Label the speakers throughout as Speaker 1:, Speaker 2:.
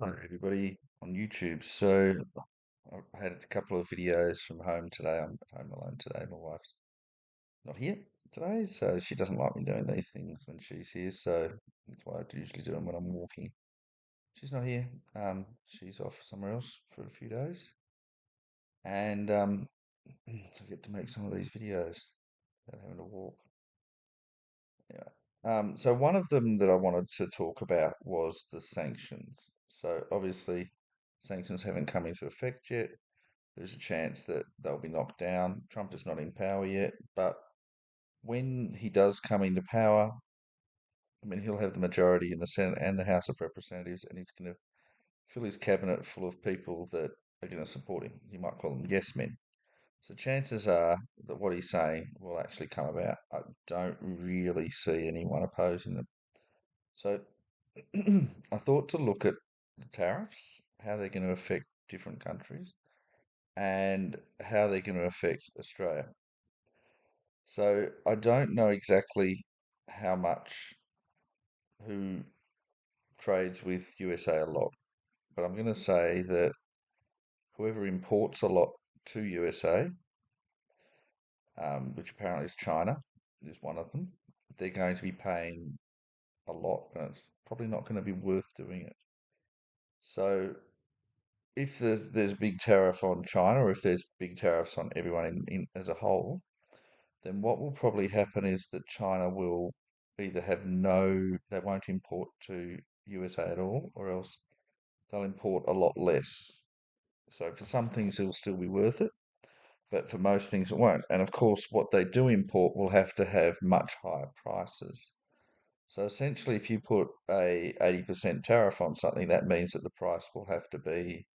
Speaker 1: Hi everybody on YouTube. So I had a couple of videos from home today. I'm at home alone today. My wife's not here today, so she doesn't like me doing these things when she's here. So that's why I usually do them when I'm walking. She's not here. She's off somewhere else for a few days, and so I get to make some of these videos without having to walk. Yeah. So one of them that I wanted to talk about was the sanctions. So obviously, sanctions haven't come into effect yet. There's a chance that they'll be knocked down. Trump is not in power yet, but when he does come into power, I mean, he'll have the majority in the Senate and the House of Representatives, and he's going to fill his cabinet full of people that are going to support him. You might call them yes men. So chances are that what he's saying will actually come about. I don't really see anyone opposing them. So I thought to look at the tariffs, how they're going to affect different countries, and how they're going to affect Australia. So I don't know exactly how much who trades with USA a lot, but I'm going to say that whoever imports a lot to USA, which apparently is China, is one of them, they're going to be paying a lot, and it's probably not going to be worth doing it. So if there's a big tariff on China, or if there's big tariffs on everyone in as a whole, then what will probably happen is that China will either have they won't import to USA at all, or else they'll import a lot less. So for some things, it'll still be worth it, but for most things, it won't. And of course, what they do import will have to have much higher prices. So essentially, if you put a 80% tariff on something, that means that the price will have to be,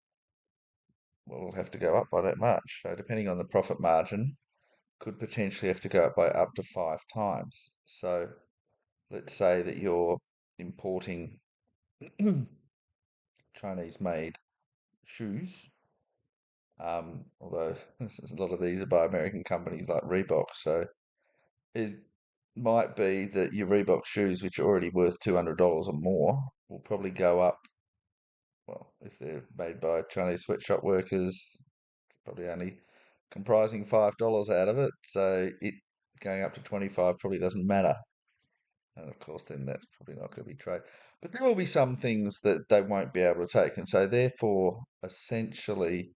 Speaker 1: well, it'll have to go up by that much. So depending on the profit margin, could potentially have to go up by up to five times. So let's say that you're importing Chinese made shoes, although a lot of these are by American companies like Reebok. So it might be that your Reebok shoes, which are already worth $200 or more, will probably go up. Well, if they're made by Chinese sweatshop workers, probably only comprising $5 out of it. So it going up to 25 probably doesn't matter. And of course, then that's probably not going to be trade. But there will be some things that they won't be able to take. And so, therefore, essentially,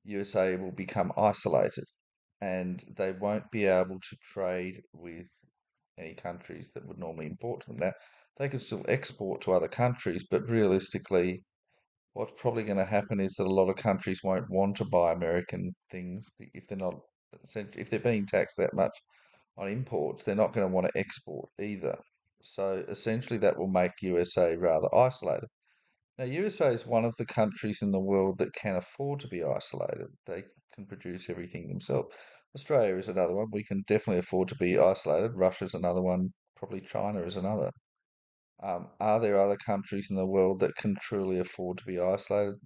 Speaker 1: USA will become isolated and they won't be able to trade with any countries that would normally import to them. Now, they could still export to other countries, but realistically, what's probably going to happen is that a lot of countries won't want to buy American things if they're not, if they're being taxed that much on imports, they're not going to want to export either. So essentially, that will make USA rather isolated. Now, USA is one of the countries in the world that can afford to be isolated. They can produce everything themselves. Australia is another one. We can definitely afford to be isolated. Russia's another one. Probably China is another. Are there other countries in the world that can truly afford to be isolated?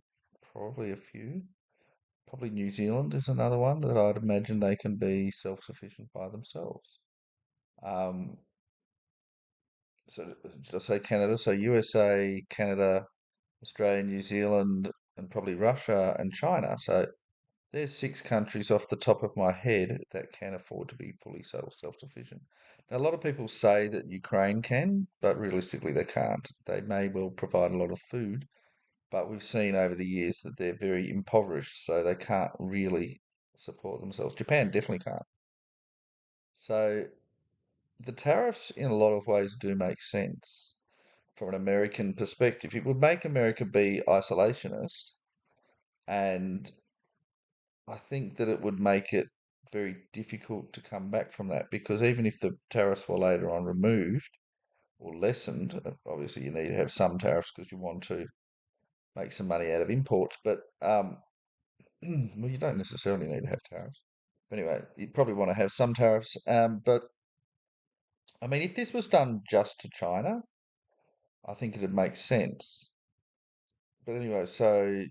Speaker 1: Probably a few. Probably New Zealand is another one that I'd imagine they can be self-sufficient by themselves. Um, so did I say Canada? So USA, Canada, Australia, New Zealand, and probably Russia and China. So there's six countries off the top of my head that can afford to be fully self-sufficient. Now, a lot of people say that Ukraine can, but realistically they can't. They may well provide a lot of food, but we've seen over the years that they're very impoverished, so they can't really support themselves. Japan definitely can't. So the tariffs, in a lot of ways, do make sense from an American perspective. It would make America be isolationist, and I think that it would make it very difficult to come back from that because even if the tariffs were later on removed or lessened, obviously you need to have some tariffs because you want to make some money out of imports, but well, you don't necessarily need to have tariffs. Anyway, you probably want to have some tariffs, but I mean, if this was done just to China, I think it'd make sense. But anyway, so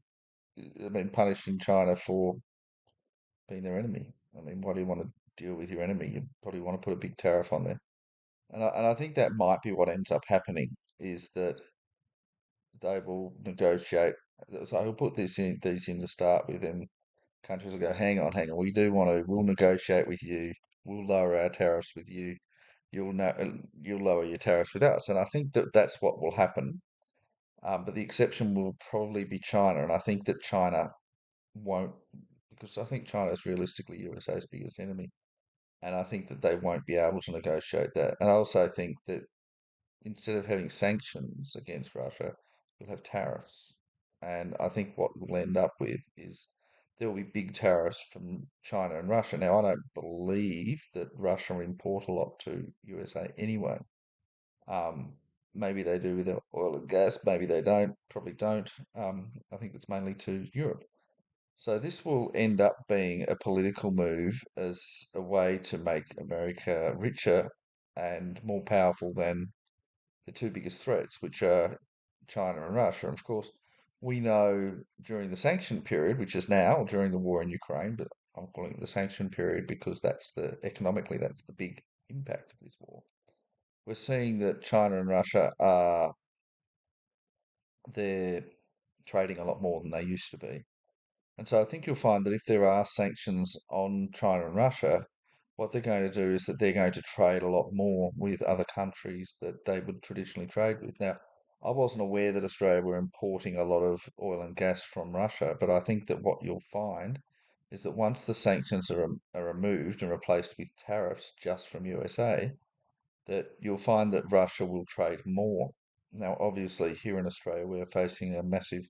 Speaker 1: I mean, punishing China for being their enemy. I mean, why do you want to deal with your enemy? You probably want to put a big tariff on there. And I think that might be what ends up happening is that they will negotiate. So he'll put these in to start with, and countries will go, hang on, we do want to, we'll negotiate with you, we'll lower our tariffs with you, you'll lower your tariffs with us. And I think that that's what will happen. But the exception will probably be China, and I think that China won't, because I think China is realistically USA's biggest enemy, and I think that they won't be able to negotiate that. And I also think that instead of having sanctions against Russia, you'll have tariffs. And I think what we'll end up with is there will be big tariffs from China and Russia. Now, I don't believe that Russia import a lot to USA anyway. Um, Maybe they do with their oil and gas, maybe they don't, probably don't. I think it's mainly to Europe. So this will end up being a political move as a way to make America richer and more powerful than the two biggest threats, which are China and Russia. And of course, we know during the sanction period, which is now during the war in Ukraine, but I'm calling it the sanction period because that's the economically that's the big impact of this war. We're seeing that China and Russia are they're trading a lot more than they used to be. And so I think you'll find that if there are sanctions on China and Russia, what they're going to do is that they're going to trade a lot more with other countries that they would traditionally trade with. Now, I wasn't aware that Australia were importing a lot of oil and gas from Russia, but I think that what you'll find is that once the sanctions are removed and replaced with tariffs just from USA, that you'll find that Russia will trade more. Now, obviously, here in Australia, we're facing a massive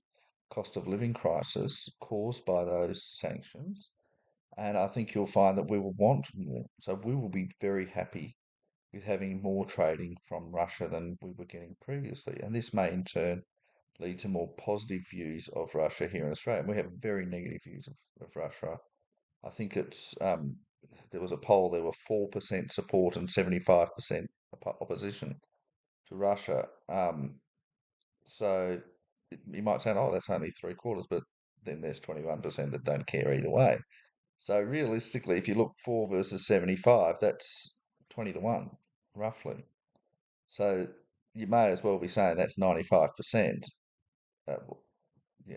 Speaker 1: cost of living crisis caused by those sanctions. And I think you'll find that we will want more. So we will be very happy with having more trading from Russia than we were getting previously. And this may in turn lead to more positive views of Russia here in Australia. And we have very negative views of Russia. I think there was a poll, there were 4% support and 75% opposition to Russia. So you might say, oh, that's only three quarters, but then there's 21% that don't care either way. So realistically, if you look 4 versus 75, that's 20 to 1, roughly. So you may as well be saying that's 95%. Well, yeah,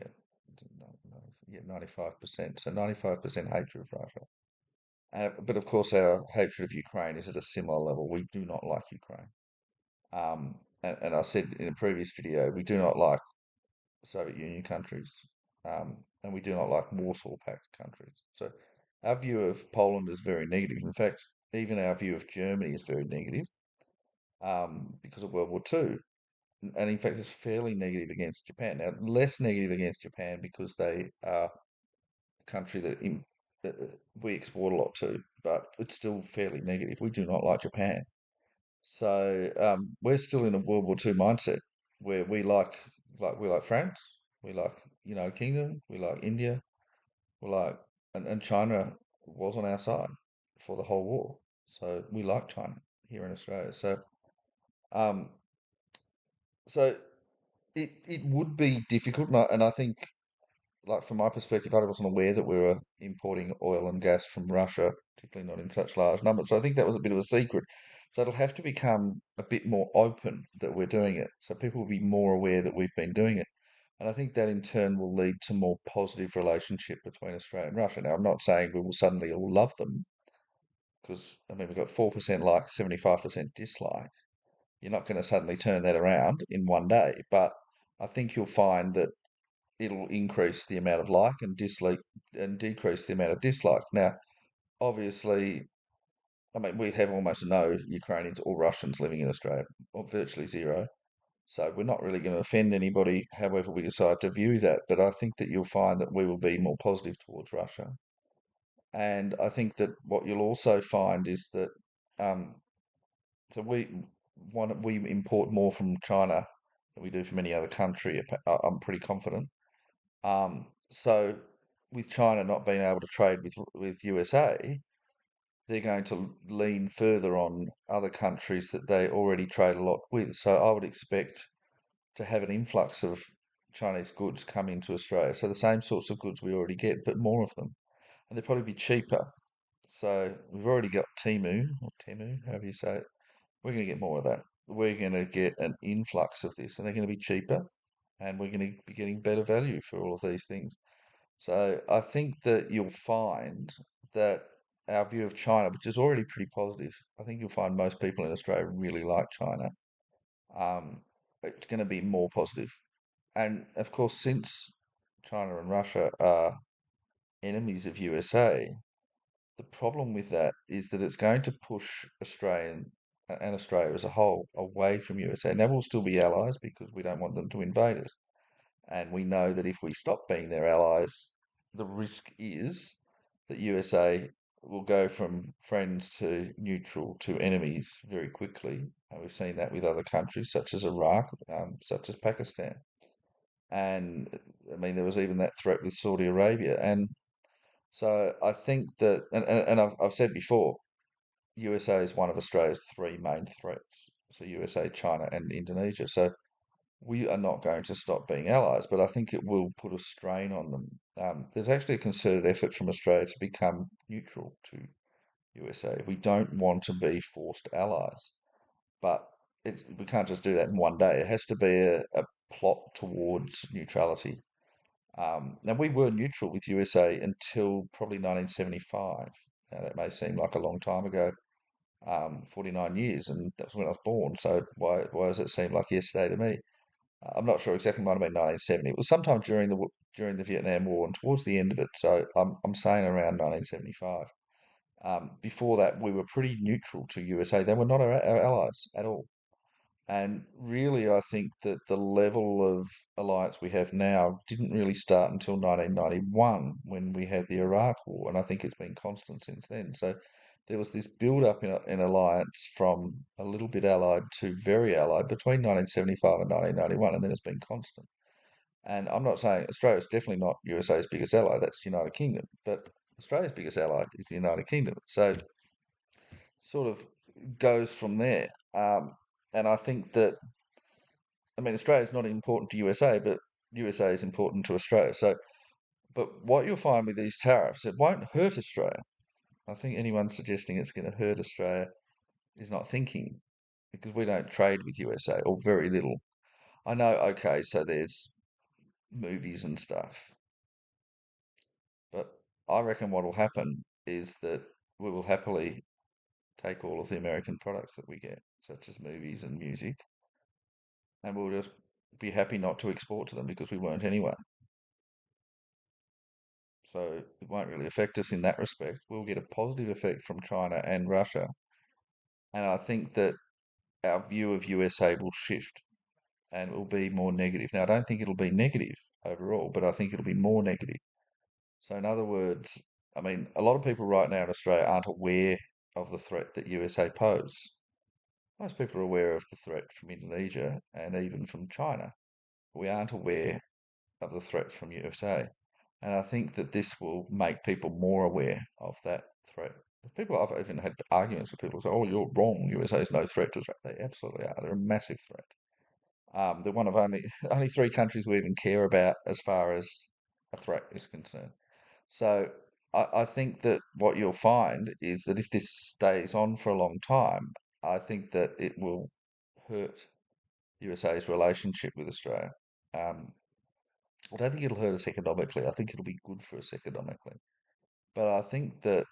Speaker 1: yeah, 95%. So 95% hatred of Russia. But of course, our hatred of Ukraine is at a similar level. We do not like Ukraine. And I said in a previous video, we do not like Soviet Union countries, and we do not like Warsaw Pact countries. So our view of Poland is very negative. In fact, even our view of Germany is very negative because of World War II. And in fact, it's fairly negative against Japan. Now, less negative against Japan because they are a country that we export a lot to, but it's still fairly negative. We do not like Japan. So we're still in a World War II mindset where we like France, we like United Kingdom, we like India, we like and China was on our side for the whole war. So we like China here in Australia. Um, so it would be difficult, and I think like from my perspective, I wasn't aware that we were importing oil and gas from Russia, particularly not in such large numbers. So I think that was a bit of a secret. So it'll have to become a bit more open that we're doing it, so people will be more aware that we've been doing it. And I think that in turn will lead to more positive relationship between Australia and Russia. Now, I'm not saying we will suddenly all love them, because I mean we've got 4% like, 75% dislike. You're not going to suddenly turn that around in one day, but I think you'll find that it'll increase the amount of like and dislike and decrease the amount of dislike. Now, obviously, I mean, we have almost no Ukrainians or Russians living in Australia, or virtually zero. So we're not really going to offend anybody, however we decide to view that. But I think that you'll find that we will be more positive towards Russia. And I think that what you'll also find is that um, so we import more from China than we do from any other country. I'm pretty confident. So with China not being able to trade with USA, they're going to lean further on other countries that they already trade a lot with. So I would expect to have an influx of Chinese goods come into Australia. So the same sorts of goods we already get, but more of them, and they'll probably be cheaper. So we've already got Temu, however you say it. We're going to get more of that. We're going to get an influx of this, and they're going to be cheaper. and we're going to be getting better value for all of these things. So I think that you'll find that our view of China, which is already pretty positive, I think you'll find most people in Australia really like China. It's going to be more positive. And of course, since China and Russia are enemies of USA, the problem with that is that it's going to push and Australia as a whole away from USA. Now we'll still be allies because we don't want them to invade us. And we know that if we stop being their allies, the risk is that USA will go from friends to neutral to enemies very quickly. And we've seen that with other countries such as Iraq, such as Pakistan. And I mean, there was even that threat with Saudi Arabia. And so I think that, and I've said before, USA is one of Australia's three main threats. So USA, China, and Indonesia. So we are not going to stop being allies, but I think it will put a strain on them. There's actually a concerted effort from Australia to become neutral to USA. We don't want to be forced allies, but we can't just do that in one day. It has to be a plot towards neutrality. Now, we were neutral with USA until probably 1975. Now, that may seem like a long time ago, 49 years, and that's when I was born. So why does it seem like yesterday to me? I'm not sure exactly. Might have been 1970. It was sometime during the Vietnam War and towards the end of it. So I'm saying around 1975. Before that, we were pretty neutral to USA. They were not our allies at all. And really, I think that the level of alliance we have now didn't really start until 1991 when we had the Iraq War, and I think it's been constant since then. So there was this build-up in alliance from a little bit allied to very allied between 1975 and 1991, and then it's been constant. And I'm not saying Australia's definitely not USA's biggest ally, that's the United Kingdom, but Australia's biggest ally is the United Kingdom. So sort of goes from there. And I think that I mean, Australia is not important to USA, but USA is important to Australia. So, but what you'll find with these tariffs, it won't hurt Australia. I think anyone suggesting it's going to hurt Australia is not thinking because we don't trade with USA or very little. I know, okay, so there's movies and stuff, but I reckon what will happen is that we will happily take all of the American products that we get, such as movies and music, and we'll just be happy not to export to them because we won't anyway. So it won't really affect us in that respect. We'll get a positive effect from China and Russia. And I think that our view of USA will shift and it will be more negative. Now, I don't think it'll be negative overall, but I think it'll be more negative. So, in other words, I mean, a lot of people right now in Australia aren't aware of the threat that USA pose. Most people are aware of the threat from Indonesia and even from China. We aren't aware of the threat from USA. And I think that this will make people more aware of that threat. People, I've even had arguments with people who say, "Oh, you're wrong. USA is no threat to Australia." They absolutely are. They're a massive threat. They're one of only only three countries we even care about as far as a threat is concerned. So I think that what you'll find is that if this stays on for a long time, I think that it will hurt USA's relationship with Australia. Um, I don't think it'll hurt us economically. I think it'll be good for us economically. But I think that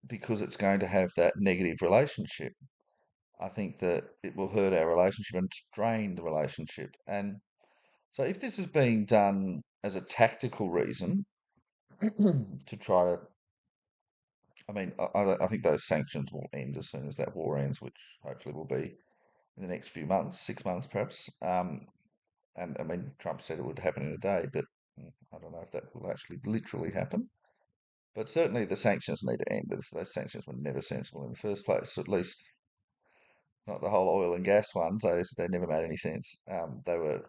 Speaker 1: because it's going to have that negative relationship, I think that it will hurt our relationship and strain the relationship. And so if this is being done as a tactical reason to try to, I mean, I think those sanctions will end as soon as that war ends, which hopefully will be in the next few months, 6 months perhaps. And I mean, Trump said it would happen in a day, but I don't know if that will actually literally happen. But certainly the sanctions need to end. Those sanctions were never sensible in the first place, at least not the whole oil and gas ones. They never made any sense. They were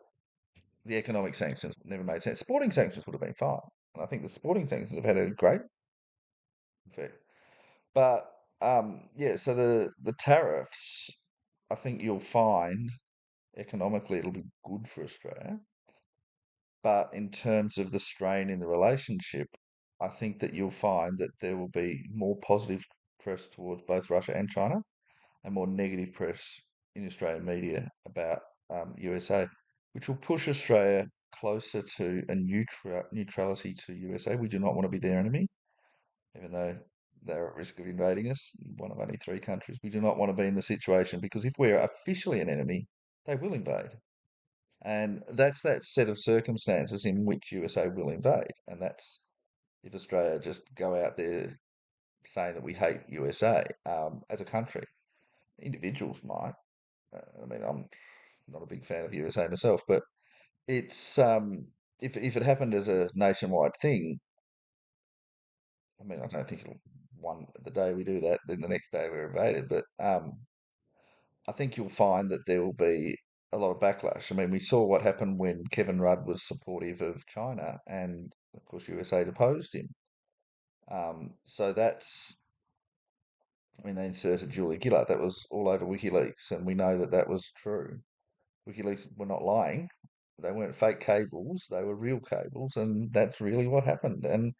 Speaker 1: the economic sanctions never made sense. Sporting sanctions would have been fine. And I think the sporting sanctions have had a great effect. But yeah, so the tariffs, I think you'll find economically it'll be good for Australia. But in terms of the strain in the relationship, I think that you'll find that there will be more positive press towards both Russia and China and more negative press in Australian media about USA. which will push Australia closer to a neutrality to USA. We do not want to be their enemy, even though they're at risk of invading us, one of only three countries. We do not want to be in the situation because if we're officially an enemy, they will invade. And that's that set of circumstances in which USA will invade. And that's if Australia just go out there saying that we hate USA as a country. Individuals might. I mean, I'm not a big fan of USA myself, but it's if it happened as a nationwide thing, I mean, I don't think it'll one the day we do that, then the next day we're invaded. But I think you'll find that there will be a lot of backlash. I mean, we saw what happened when Kevin Rudd was supportive of China, and of course USA opposed him. So that's, I mean, they inserted Julia Gillard. That was all over WikiLeaks, and we know that that was true. WikiLeaks were not lying. They weren't fake cables. They were real cables, and that's really what happened. And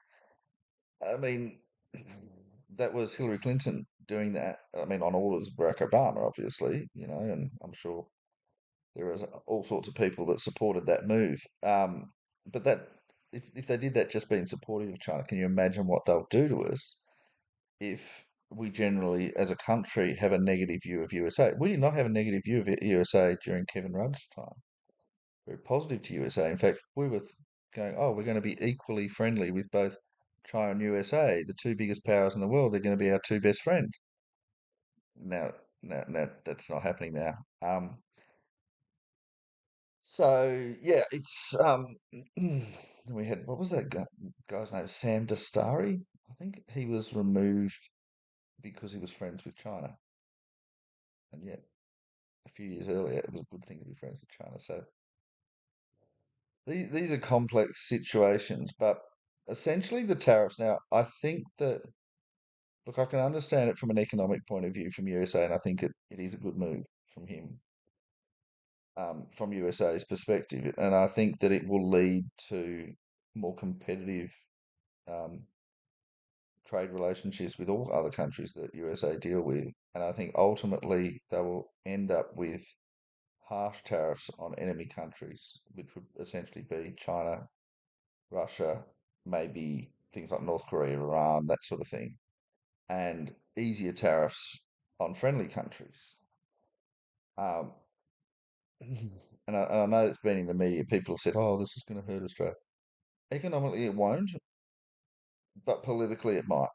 Speaker 1: I mean, that was Hillary Clinton doing that. I mean, on orders of Barack Obama, obviously, and I'm sure there was all sorts of people that supported that move. But if they did that just being supportive of China, can you imagine what they'll do to us if we generally, as a country, have a negative view of USA? We did not have a negative view of USA during Kevin Rudd's time. Very positive to USA. In fact, we were going, oh, we're going to be equally friendly with both China and USA, the two biggest powers in the world. They're going to be our two best friends. Now, now that's not happening now. So yeah, it's we had what was that guy's name? Sam Dastari, I think he was removed because he was friends with China, and yet a few years earlier it was a good thing to be friends with China. So these are complex situations, but essentially the tariffs. Now, I think that look, I can understand it from an economic point of view from USA, and I think it is a good move from him, from USA's perspective, and I think that it will lead to more competitive um, trade relationships with all other countries that USA deal with. And I think ultimately they will end up with harsh tariffs on enemy countries, which would essentially be China, Russia, maybe things like North Korea, Iran, that sort of thing, and easier tariffs on friendly countries. Um, and I know it's been in the media. People have said, "Oh, this is going to hurt Australia." Economically, it won't, but politically, it might.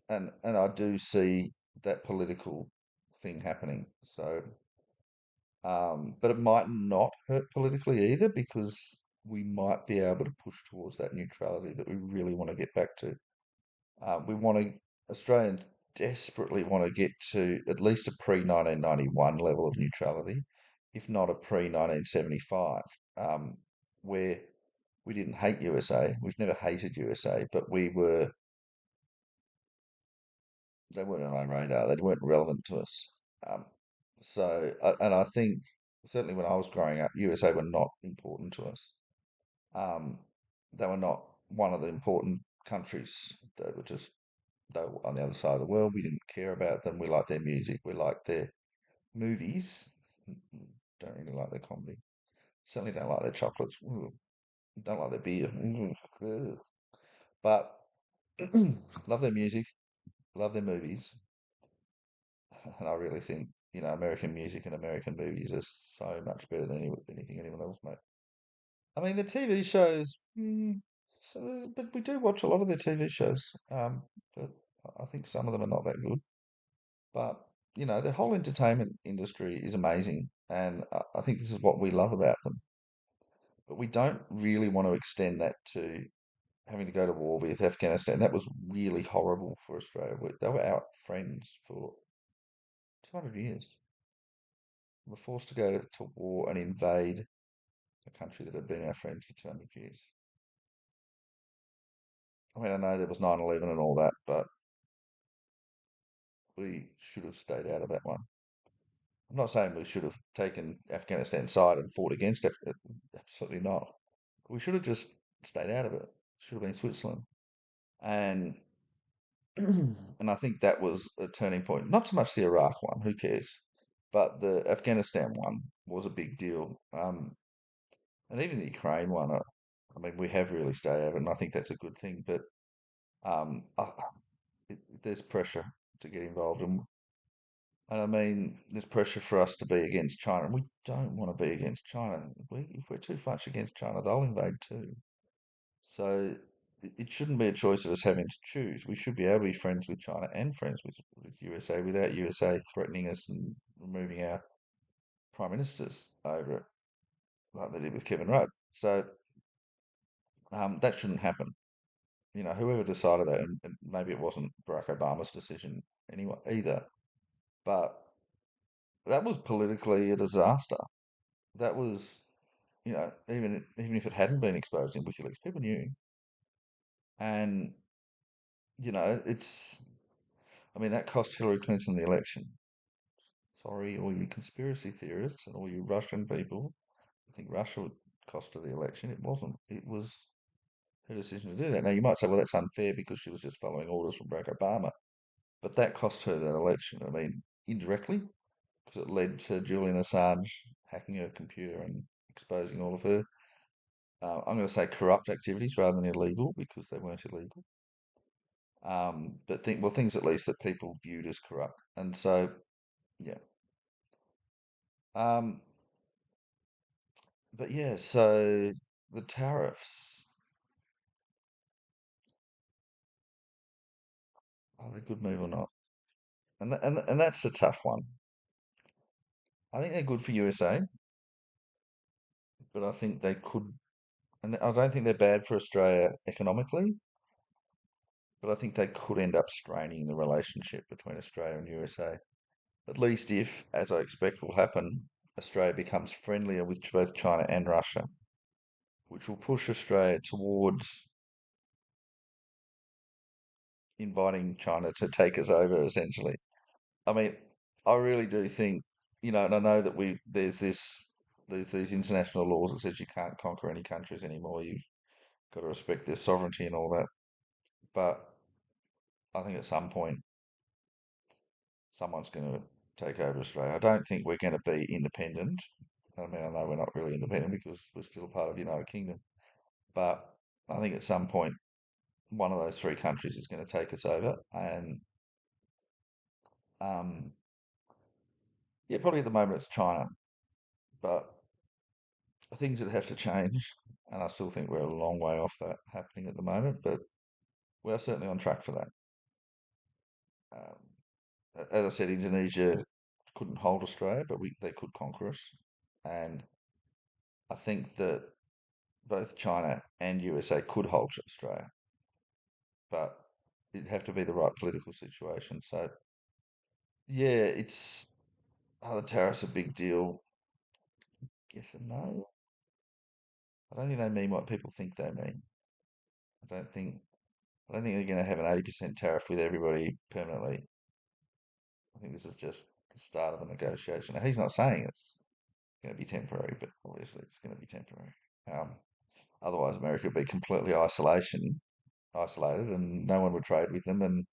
Speaker 1: And I do see that political thing happening. So, but it might not hurt politically either because we might be able to push towards that neutrality that we really want to get back to. We want to, Australians desperately want to get to at least a pre-1991 level of neutrality, if not a pre-1975, where we didn't hate USA. We've never hated USA, but they weren't on our radar. They weren't relevant to us. Um, and I think certainly when I was growing up, USA were not important to us. Um, they were not one of the important countries. They were on the other side of the world. We didn't care about them. We liked their music. We liked their movies. Don't really like their comedy. Certainly don't like their chocolates. Ugh. Don't like their beer. Ugh. But love their music. Love their movies. And I really think, American music and American movies are so much better than anything anyone else makes. I mean, the TV shows, but we do watch a lot of their TV shows. But I think some of them are not that good. But, the whole entertainment industry is amazing. And I think this is what we love about them. But we don't really want to extend that to having to go to war with Afghanistan. That was really horrible for Australia. They were our friends for 200 years. We were forced to go to war and invade a country that had been our friend for 200 years. I mean, I know there was 9/11 and all that, but we should have stayed out of that one. I'm not saying we should have taken Afghanistan's side and fought against it. Absolutely not. We should have just stayed out of it. Should have been Switzerland. And and I think that was a turning point. Not so much the Iraq one, who cares? But the Afghanistan one was a big deal. And even the Ukraine one, I mean, we have really stayed over, and I think that's a good thing. But um, I, there's pressure to get involved, and I mean, there's pressure for us to be against China, and we don't want to be against China. If we're too much against China, they'll invade too. So it shouldn't be a choice of us having to choose. We should be able to be friends with China and friends with USA without USA threatening us and removing our prime ministers over it, like they did with Kevin Rudd. So that shouldn't happen. You know, whoever decided that, and maybe it wasn't Barack Obama's decision anyway either, but that was politically a disaster. That was, you know, even if it hadn't been exposed in WikiLeaks, people knew, and you know, I mean, that cost Hillary Clinton the election. Sorry, all you conspiracy theorists and all you Russian people who think Russia would cost her the election. It wasn't. It was her decision to do that. Now, you might say, well, that's unfair because she was just following orders from Barack Obama. But that cost her that election. I mean, indirectly, because it led to Julian Assange hacking her computer and exposing all of her, I'm going to say corrupt activities rather than illegal because they weren't illegal. But things at least that people viewed as corrupt. And so, yeah. Um, but yeah, so the tariffs, are they a good move or not? And that's a tough one. I think they're good for USA, but I think they could, and I don't think they're bad for Australia economically, but I think they could end up straining the relationship between Australia and USA. At least if, as I expect will happen, Australia becomes friendlier with both China and Russia, which will push Australia towards inviting China to take us over, essentially. I mean, I really do think, you know, and I know that there's these international laws that says you can't conquer any countries anymore. You've got to respect their sovereignty and all that. But I think at some point someone's going to take over Australia. I don't think we're going to be independent. I mean, I know we're not really independent because we're still part of the United Kingdom. But I think at some point one of those three countries is going to take us over, and um, yeah, probably at the moment it's China, but things that have to change, and I still think we're a long way off that happening at the moment, but we are certainly on track for that. Um, as I said, Indonesia couldn't hold Australia, but they could conquer us, and I think that both China and USA could hold Australia, but it'd have to be the right political situation. So yeah, the tariffs a big deal. Yes and no. I don't think they mean what people think they mean. I don't think I don't think they're going to have an 80% tariff with everybody permanently. I think this is just the start of a negotiation. Now, he's not saying it's going to be temporary, but obviously it's going to be temporary. Um, Otherwise, America would be completely isolated, and no one would trade with them, and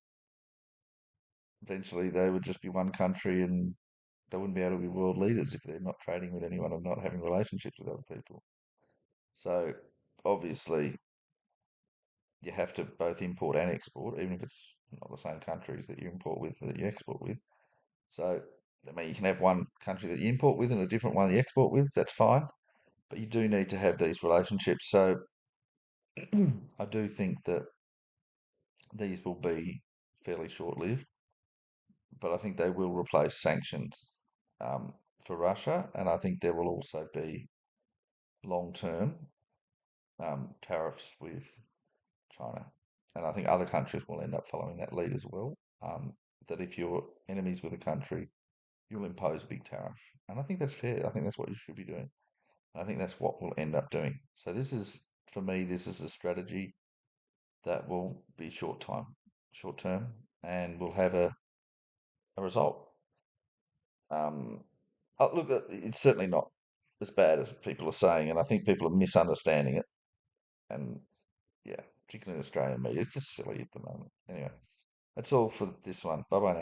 Speaker 1: eventually they would just be one country, and they wouldn't be able to be world leaders if they're not trading with anyone and not having relationships with other people. So obviously, you have to both import and export, even if it's not the same countries that you import with that you export with. So, I mean, you can have one country that you import with and a different one you export with, that's fine. But you do need to have these relationships. So, I do think that these will be fairly short lived, but I think they will replace sanctions um, for Russia. And I think there will also be long term tariffs with China. And I think other countries will end up following that lead as well. That if you're enemies with a country, you'll impose a big tariff. And I think that's fair. I think that's what you should be doing. I think that's what we'll end up doing. So for me, this is a strategy that will be short term, and will have a result. Um, Look, it's certainly not as bad as people are saying, and I think people are misunderstanding it. And yeah, particularly in Australian media, it's just silly at the moment. Anyway, that's all for this one. Bye bye now.